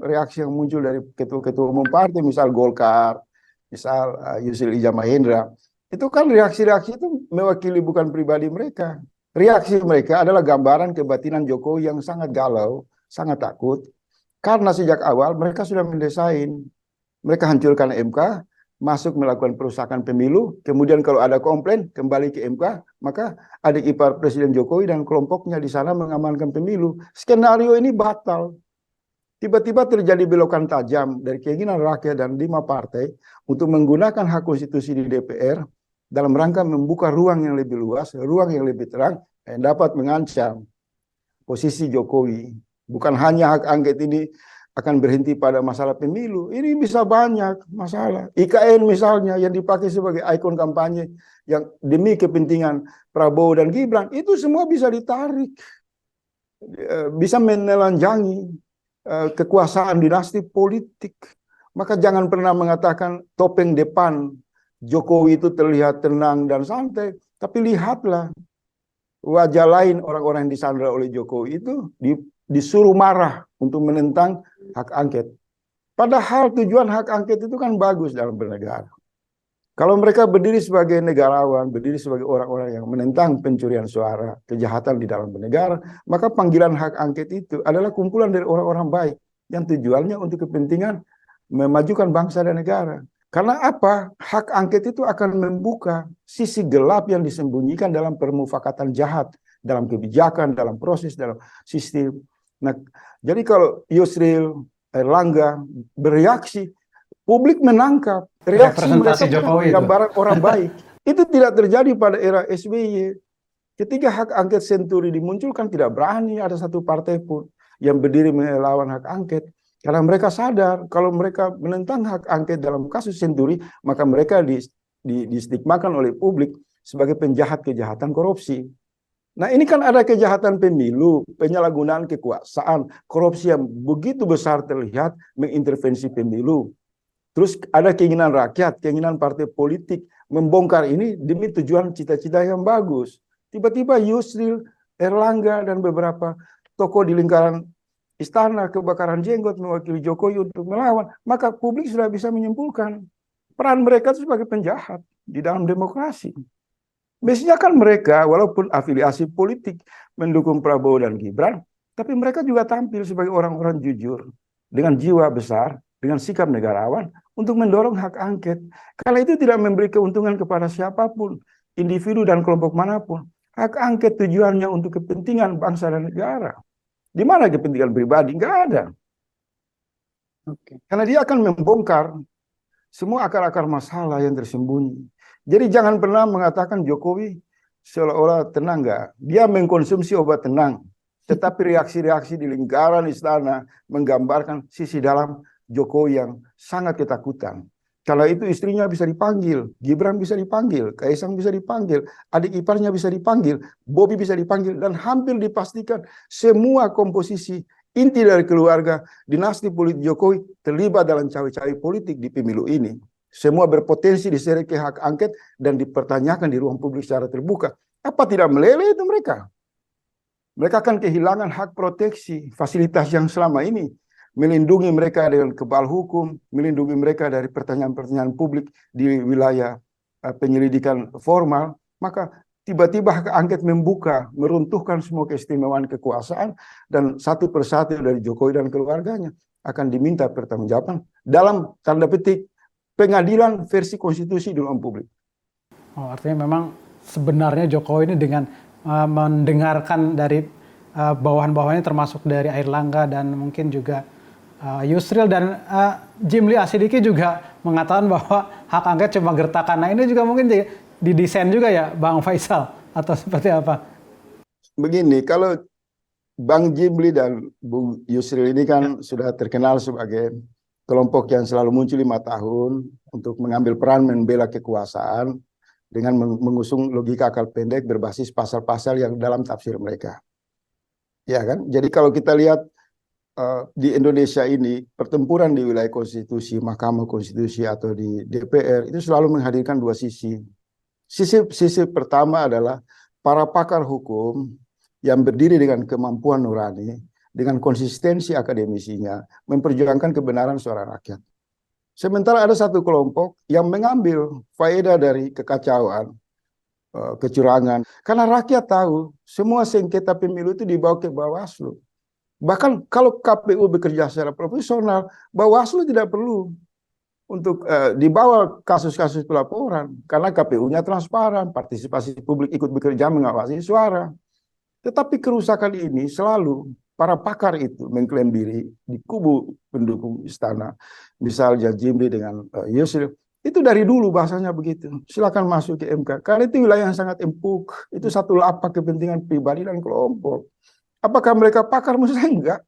reaksi yang muncul dari ketua-ketua umum partai, misal Golkar, misal Yusril Iza Mahendra. Itu kan reaksi-reaksi itu mewakili bukan pribadi mereka. Reaksi mereka adalah gambaran kebatinan Jokowi yang sangat galau, sangat takut. Karena sejak awal mereka sudah mendesain. Mereka hancurkan MK, masuk melakukan perusakan pemilu, kemudian kalau ada komplain kembali ke MK, maka adik ipar Presiden Jokowi dan kelompoknya di sana mengamankan pemilu. Skenario ini batal. Tiba-tiba terjadi belokan tajam dari keinginan rakyat dan 5 partai untuk menggunakan hak konstitusi di DPR dalam rangka membuka ruang yang lebih luas, ruang yang lebih terang, yang dapat mengancam posisi Jokowi. Bukan hanya hak angket ini akan berhenti pada masalah pemilu. Ini bisa banyak masalah. IKN misalnya yang dipakai sebagai ikon kampanye yang demi kepentingan Prabowo dan Gibran, itu semua bisa ditarik. Bisa menelanjangi kekuasaan dinasti politik. Maka jangan pernah mengatakan topeng depan Jokowi itu terlihat tenang dan santai. Tapi lihatlah wajah lain orang-orang yang disandra oleh Jokowi itu disuruh marah untuk menentang hak angket. Padahal tujuan hak angket itu kan bagus dalam bernegara. Kalau mereka berdiri sebagai negarawan, berdiri sebagai orang-orang yang menentang pencurian suara, kejahatan di dalam bernegara, maka panggilan hak angket itu adalah kumpulan dari orang-orang baik yang tujuannya untuk kepentingan memajukan bangsa dan negara. Karena apa? Hak angket itu akan membuka sisi gelap yang disembunyikan dalam permufakatan jahat, dalam kebijakan, dalam proses, dalam sistem. Nah, jadi kalau Yusril, Erlangga bereaksi, publik menangkap reaksi mereka gambaran orang baik. Itu tidak terjadi pada era SBY. Ketika hak angket Senturi dimunculkan, tidak berani ada satu partai pun yang berdiri melawan hak angket. Karena mereka sadar kalau mereka menentang hak angket dalam kasus Senturi, maka mereka distigmakan oleh publik sebagai penjahat kejahatan korupsi. Nah, ini kan ada kejahatan pemilu, penyalahgunaan kekuasaan, korupsi yang begitu besar terlihat mengintervensi pemilu. Terus ada keinginan rakyat, keinginan partai politik membongkar ini demi tujuan cita-cita yang bagus. Tiba-tiba Yusril, Erlangga, dan beberapa tokoh di lingkaran istana kebakaran jenggot mewakili Jokowi untuk melawan. Maka publik sudah bisa menyimpulkan peran mereka itu sebagai penjahat di dalam demokrasi. Biasanya kan mereka walaupun afiliasi politik mendukung Prabowo dan Gibran, tapi mereka juga tampil sebagai orang-orang jujur dengan jiwa besar, dengan sikap negarawan untuk mendorong hak angket. Karena itu tidak memberi keuntungan kepada siapapun, individu dan kelompok manapun. Hak angket tujuannya untuk kepentingan bangsa dan negara. Di mana kepentingan pribadi? Nggak ada. Karena dia akan membongkar semua akar-akar masalah yang tersembunyi. Jadi jangan pernah mengatakan Jokowi seolah-olah tenang, nggak. Dia mengkonsumsi obat tenang. Tetapi reaksi-reaksi di lingkaran istana menggambarkan sisi dalam Jokowi yang sangat ketakutan. Kalau itu istrinya bisa dipanggil, Gibran bisa dipanggil, Kaisang bisa dipanggil, adik iparnya bisa dipanggil, Bobi bisa dipanggil, dan hampir dipastikan semua komposisi inti dari keluarga dinasti politik Jokowi terlibat dalam cawe-cawe politik di pemilu ini. Semua berpotensi diseret ke hak angket dan dipertanyakan di ruang publik secara terbuka. Apa tidak meleleh itu mereka? Mereka akan kehilangan hak proteksi, fasilitas yang selama ini melindungi mereka dengan kebal hukum, melindungi mereka dari pertanyaan-pertanyaan publik di wilayah penyelidikan formal. Maka tiba-tiba hak angket membuka, meruntuhkan semua keistimewaan kekuasaan, dan satu persatu dari Jokowi dan keluarganya akan diminta pertanggungjawaban dalam tanda petik pengadilan versi konstitusi di ruang publik. Oh, artinya memang sebenarnya Jokowi ini dengan mendengarkan dari bawahan-bawahannya termasuk dari Airlangga dan mungkin juga Yusril dan Jimli Asidiki juga mengatakan bahwa hak angket cuma gertakan. Nah ini juga mungkin didesain juga ya Bang Faisal atau seperti apa? Begini, kalau Bang Jimli dan Bung Yusril ini kan sudah terkenal sebagai kelompok yang selalu muncul 5 tahun untuk mengambil peran membela kekuasaan dengan mengusung logika akal pendek berbasis pasal-pasal yang dalam tafsir mereka. Ya kan? Jadi kalau kita lihat di Indonesia ini, pertempuran di wilayah konstitusi, Mahkamah Konstitusi atau di DPR itu selalu menghadirkan dua sisi. Sisi pertama adalah para pakar hukum yang berdiri dengan kemampuan nurani, dengan konsistensi akademisinya, memperjuangkan kebenaran suara rakyat. Sementara ada satu kelompok yang mengambil faedah dari kekacauan, kecurangan. Karena rakyat tahu semua sengketa pemilu itu dibawa ke Bawaslu. Bahkan kalau KPU bekerja secara profesional, Bawaslu tidak perlu untuk dibawa kasus-kasus pelaporan. Karena KPU-nya transparan, partisipasi publik ikut bekerja mengawasi suara. Tetapi kerusakan ini selalu para pakar itu mengklaim diri di kubu pendukung istana, misalnya Jimli dengan Yusril, itu dari dulu bahasanya begitu. Silakan masuk ke MK. Karena itu wilayah yang sangat empuk. Itu satu lapak kepentingan pribadi dan kelompok. Apakah mereka pakar? Menurut saya enggak.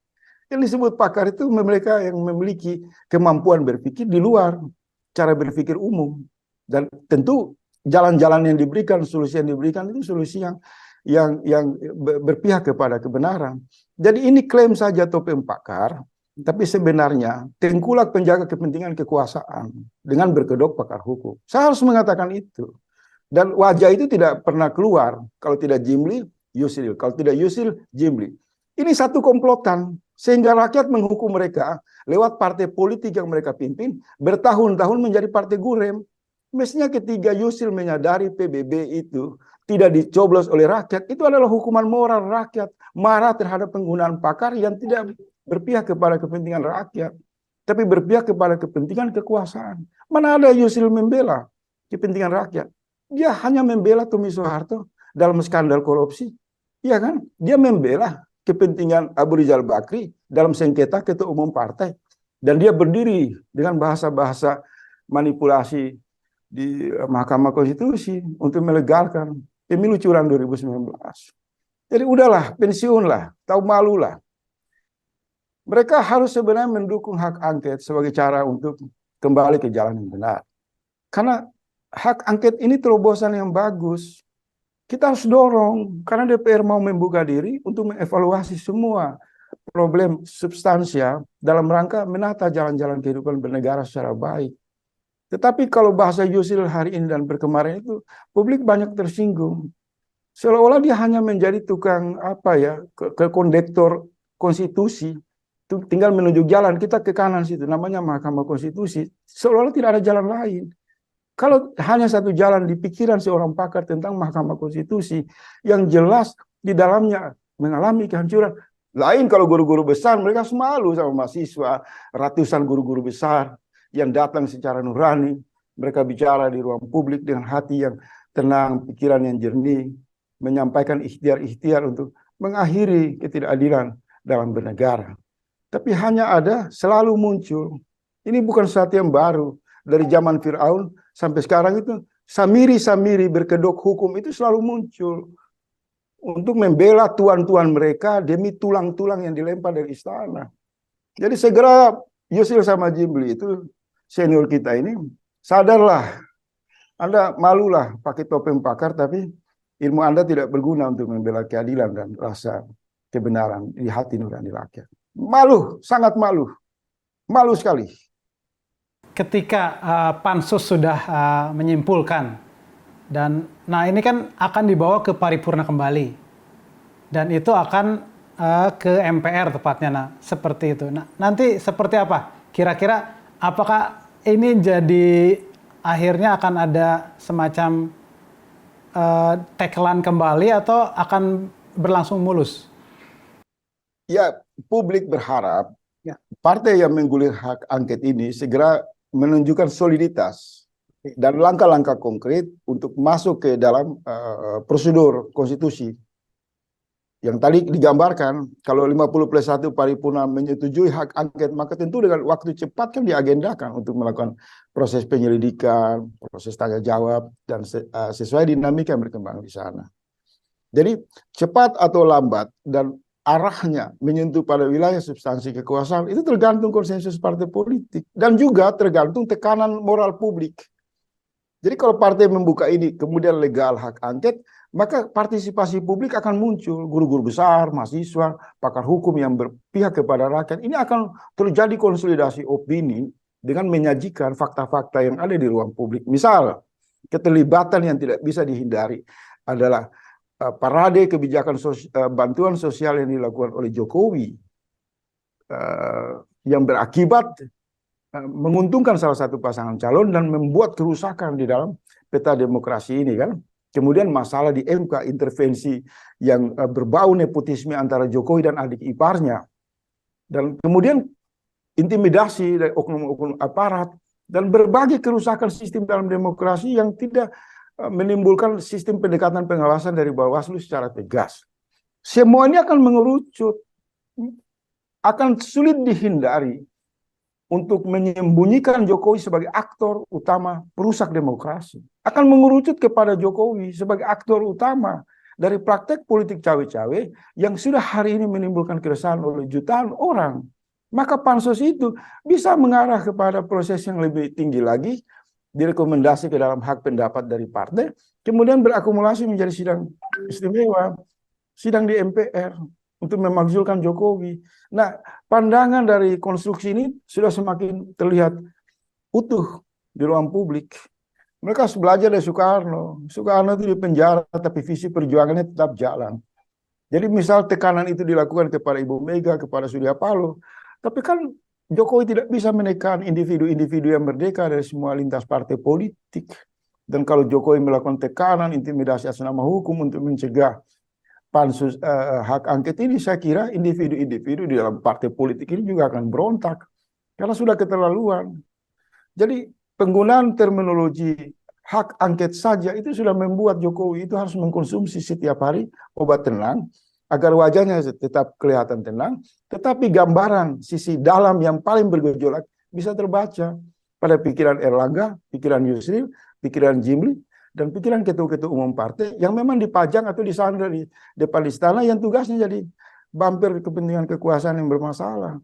Yang disebut pakar itu mereka yang memiliki kemampuan berpikir di luar cara berpikir umum. Dan tentu jalan-jalan yang diberikan, solusi yang diberikan itu solusi yang berpihak kepada kebenaran. Jadi ini klaim saja topeng pakar, tapi sebenarnya tengkulak penjaga kepentingan kekuasaan dengan berkedok pakar hukum. Saya harus mengatakan itu. Dan wajah itu tidak pernah keluar kalau tidak Jimli, Yusril. Kalau tidak Yusril, Jimli. Ini satu komplotan sehingga rakyat menghukum mereka lewat partai politik yang mereka pimpin bertahun-tahun menjadi partai gurem. Mestinya ketika Yusril menyadari PBB itu tidak dicoblos oleh rakyat, itu adalah hukuman moral rakyat. Marah terhadap penggunaan pakar yang tidak berpihak kepada kepentingan rakyat, tapi berpihak kepada kepentingan kekuasaan. Mana ada Yusril membela kepentingan rakyat? Dia hanya membela Tommy Soeharto dalam skandal korupsi. Iya kan? Dia membela kepentingan Abu Rizal Bakri dalam sengketa ketua umum partai. Dan dia berdiri dengan bahasa-bahasa manipulasi di Mahkamah Konstitusi untuk melegalkan pemilu curang 2019. Jadi udahlah, pensiunlah, tahu malulah. Mereka harus sebenarnya mendukung hak angket sebagai cara untuk kembali ke jalan yang benar. Karena hak angket ini terobosan yang bagus. Kita harus dorong, karena DPR mau membuka diri untuk mengevaluasi semua problem substansial dalam rangka menata jalan-jalan kehidupan bernegara secara baik. Tetapi kalau bahasa Yusril hari ini dan berkemarin itu, publik banyak tersinggung. Seolah-olah dia hanya menjadi tukang kondektor konstitusi, tinggal menunjuk jalan, kita ke kanan situ, namanya Mahkamah Konstitusi. Seolah-olah tidak ada jalan lain. Kalau hanya satu jalan di pikiran seorang pakar tentang Mahkamah Konstitusi, yang jelas di dalamnya mengalami kehancuran. Lain kalau guru-guru besar, mereka semalu sama mahasiswa, ratusan guru-guru besar yang datang secara nurani, mereka bicara di ruang publik dengan hati yang tenang, pikiran yang jernih. menyampaikan ikhtiar-ikhtiar untuk mengakhiri ketidakadilan dalam bernegara. Tapi hanya ada selalu muncul. Ini bukan sesuatu yang baru. Dari zaman Fir'aun sampai sekarang itu samiri-samiri berkedok hukum itu selalu muncul untuk membela tuan-tuan mereka demi tulang-tulang yang dilempar dari istana. Jadi segera Yusril sama Jimli itu senior kita ini sadarlah, Anda malulah pakai topeng pakar tapi ilmu Anda tidak berguna untuk membela keadilan dan rasa kebenaran di hati nurani rakyat. Malu, sangat malu. Malu sekali. Ketika pansus sudah menyimpulkan, dan nah ini kan akan dibawa ke paripurna kembali, dan itu akan ke MPR tepatnya, nah seperti itu. Nah nanti seperti apa? Kira-kira apakah ini jadi akhirnya akan ada semacam tekelan kembali atau akan berlangsung mulus? Ya, publik berharap partai yang menggulir hak angket ini segera menunjukkan soliditas dan langkah-langkah konkret untuk masuk ke dalam prosedur konstitusi. Yang tadi digambarkan, kalau 50+1 paripurna menyetujui hak angket, maka tentu dengan waktu cepat kan diagendakan untuk melakukan proses penyelidikan, proses tanya jawab, dan sesuai dinamika yang berkembang di sana. Jadi cepat atau lambat dan arahnya menyentuh pada wilayah substansi kekuasaan itu tergantung konsensus partai politik dan juga tergantung tekanan moral publik. Jadi kalau partai membuka ini kemudian legal hak angket, maka partisipasi publik akan muncul, guru-guru besar, mahasiswa, pakar hukum yang berpihak kepada rakyat. Ini akan terjadi konsolidasi opini dengan menyajikan fakta-fakta yang ada di ruang publik. Misal, keterlibatan yang tidak bisa dihindari adalah parade kebijakan bantuan sosial yang dilakukan oleh Jokowi yang berakibat menguntungkan salah satu pasangan calon dan membuat kerusakan di dalam peta demokrasi ini kan. Kemudian masalah di MK, intervensi yang berbau nepotisme antara Jokowi dan adik iparnya. Dan kemudian intimidasi dari oknum-oknum aparat dan berbagai kerusakan sistem dalam demokrasi yang tidak menimbulkan sistem pendekatan pengawasan dari Bawaslu secara tegas. Semua ini akan mengerucut, akan sulit dihindari untuk menyembunyikan Jokowi sebagai aktor utama perusak demokrasi. Akan mengerucut kepada Jokowi sebagai aktor utama dari praktek politik cawe-cawe yang sudah hari ini menimbulkan keresahan oleh jutaan orang. Maka pansus itu bisa mengarah kepada proses yang lebih tinggi lagi, direkomendasi ke dalam hak pendapat dari partai, kemudian berakumulasi menjadi sidang istimewa, sidang di MPR untuk memakzulkan Jokowi. Nah, pandangan dari konstruksi ini sudah semakin terlihat utuh di ruang publik. Mereka harus belajar dari Soekarno. Soekarno itu di penjara, tapi visi perjuangannya tetap jalan. Jadi misal tekanan itu dilakukan kepada Ibu Mega, kepada Surya Paloh, tapi kan Jokowi tidak bisa menekan individu-individu yang merdeka dari semua lintas partai politik. Dan kalau Jokowi melakukan tekanan, intimidasi atas nama hukum untuk mencegah pansus hak angket ini, saya kira individu-individu di dalam partai politik ini juga akan berontak. Karena sudah keterlaluan. Jadi penggunaan terminologi hak angket saja itu sudah membuat Jokowi itu harus mengkonsumsi setiap hari obat tenang, agar wajahnya tetap kelihatan tenang, tetapi gambaran sisi dalam yang paling bergejolak bisa terbaca pada pikiran Erlangga, pikiran Yusril, pikiran Jimli, dan pikiran ketua-ketua umum partai yang memang dipajang atau disandra di depan istana yang tugasnya jadi bumper kepentingan kekuasaan yang bermasalah.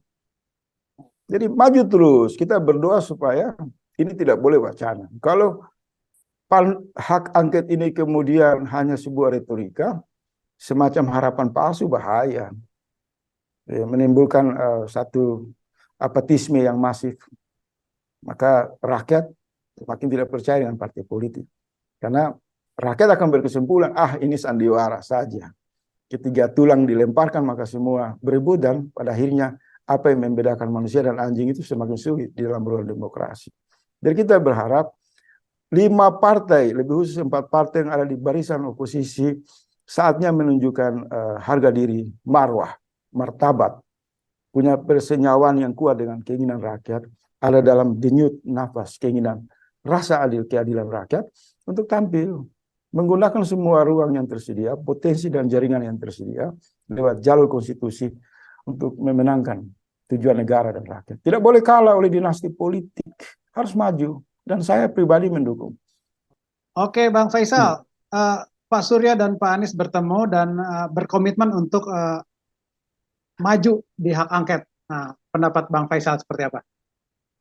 Jadi maju terus, kita berdoa supaya ini tidak boleh wacana. Kalau hak angket ini kemudian hanya sebuah retorika, semacam harapan palsu, bahaya. Menimbulkan satu apatisme yang masif. Maka rakyat semakin tidak percaya dengan partai politik. Karena rakyat akan berkesimpulan, ini sandiwara saja. Ketika tulang dilemparkan, maka semua berebut dan pada akhirnya apa yang membedakan manusia dan anjing itu semakin sulit di dalam ruang demokrasi. Dan kita berharap 5 partai, lebih khusus 4 partai yang ada di barisan oposisi, saatnya menunjukkan harga diri, marwah, martabat, punya persenyawaan yang kuat dengan keinginan rakyat, ada dalam denyut nafas keinginan rasa adil keadilan rakyat untuk tampil menggunakan semua ruang yang tersedia, potensi dan jaringan yang tersedia lewat jalur konstitusi untuk memenangkan tujuan negara dan rakyat. Tidak boleh kalah oleh dinasti politik, harus maju. Dan saya pribadi mendukung. Oke, Bang Faisal, Pak Surya dan Pak Anies bertemu dan berkomitmen untuk maju di hak angket. Nah, pendapat Bang Faisal seperti apa?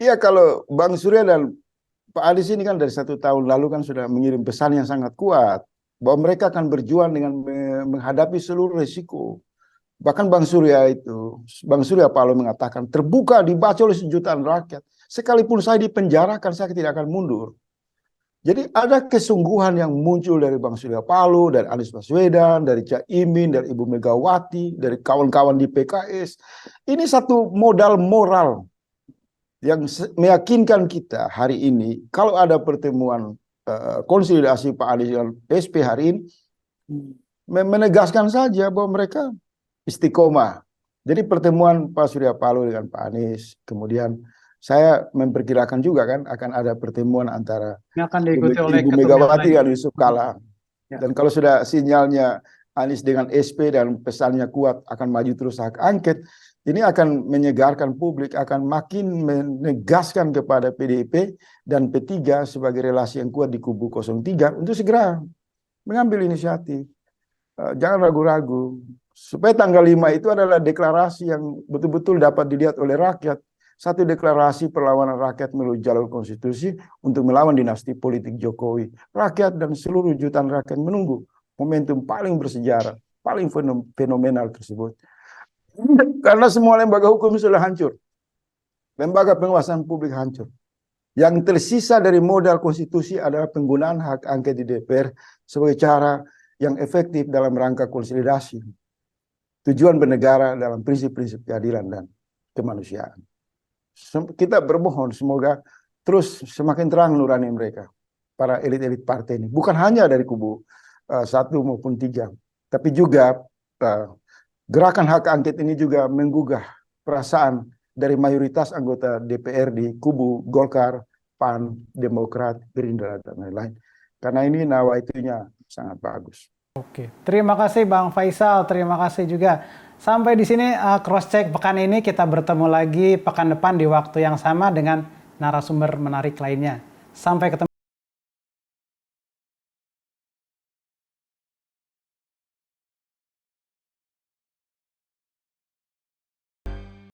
Iya, kalau Bang Surya dan Pak Anies ini kan dari 1 tahun lalu kan sudah mengirim pesan yang sangat kuat bahwa mereka akan berjuang dengan menghadapi seluruh risiko. Bahkan Bang Surya Paloh mengatakan terbuka dibaca oleh sejutaan rakyat. Sekalipun saya dipenjarakan, saya tidak akan mundur. Jadi ada kesungguhan yang muncul dari Bang Surya Paloh, dari Anies Baswedan, dari Cak Imin, dari Ibu Megawati, dari kawan-kawan di PKS. Ini satu modal moral yang meyakinkan kita hari ini, kalau ada pertemuan konsolidasi Pak Anies dengan SP hari ini, menegaskan saja bahwa mereka istiqomah. Jadi pertemuan Pak Surya Paloh dengan Pak Anies, kemudian saya memperkirakan juga kan akan ada pertemuan antara Ini akan diikuti oleh Ibu ketum yang Megawati lain. dan Yusuf Kala. Ya. Dan kalau sudah sinyalnya Anies dengan SP dan pesannya kuat akan maju terus hak angket, ini akan menyegarkan publik, akan makin menegaskan kepada PDIP dan P3 sebagai relasi yang kuat di kubu 03 untuk segera mengambil inisiatif. Jangan ragu-ragu. Supaya tanggal 5 itu adalah deklarasi yang betul-betul dapat dilihat oleh rakyat. Satu deklarasi perlawanan rakyat melalui jalur konstitusi untuk melawan dinasti politik Jokowi. Rakyat dan seluruh jutaan rakyat menunggu momentum paling bersejarah, paling fenomenal tersebut. Karena semua lembaga hukum sudah hancur. Lembaga pengawasan publik hancur. Yang tersisa dari modal konstitusi adalah penggunaan hak angket di DPR sebagai cara yang efektif dalam rangka konsolidasi tujuan bernegara dalam prinsip-prinsip keadilan dan kemanusiaan. Kita bermohon semoga terus semakin terang nurani mereka, para elit-elit partai ini. Bukan hanya dari kubu 1 maupun 3, tapi juga gerakan hak angket ini juga menggugah perasaan dari mayoritas anggota DPR di kubu Golkar, PAN, Demokrat, Gerindra, dan lain-lain. Karena ini nawaitunya sangat bagus. Oke, terima kasih Bang Faisal, terima kasih juga. Sampai di sini cross check pekan ini, kita bertemu lagi pekan depan di waktu yang sama dengan narasumber menarik lainnya. Sampai ketemu.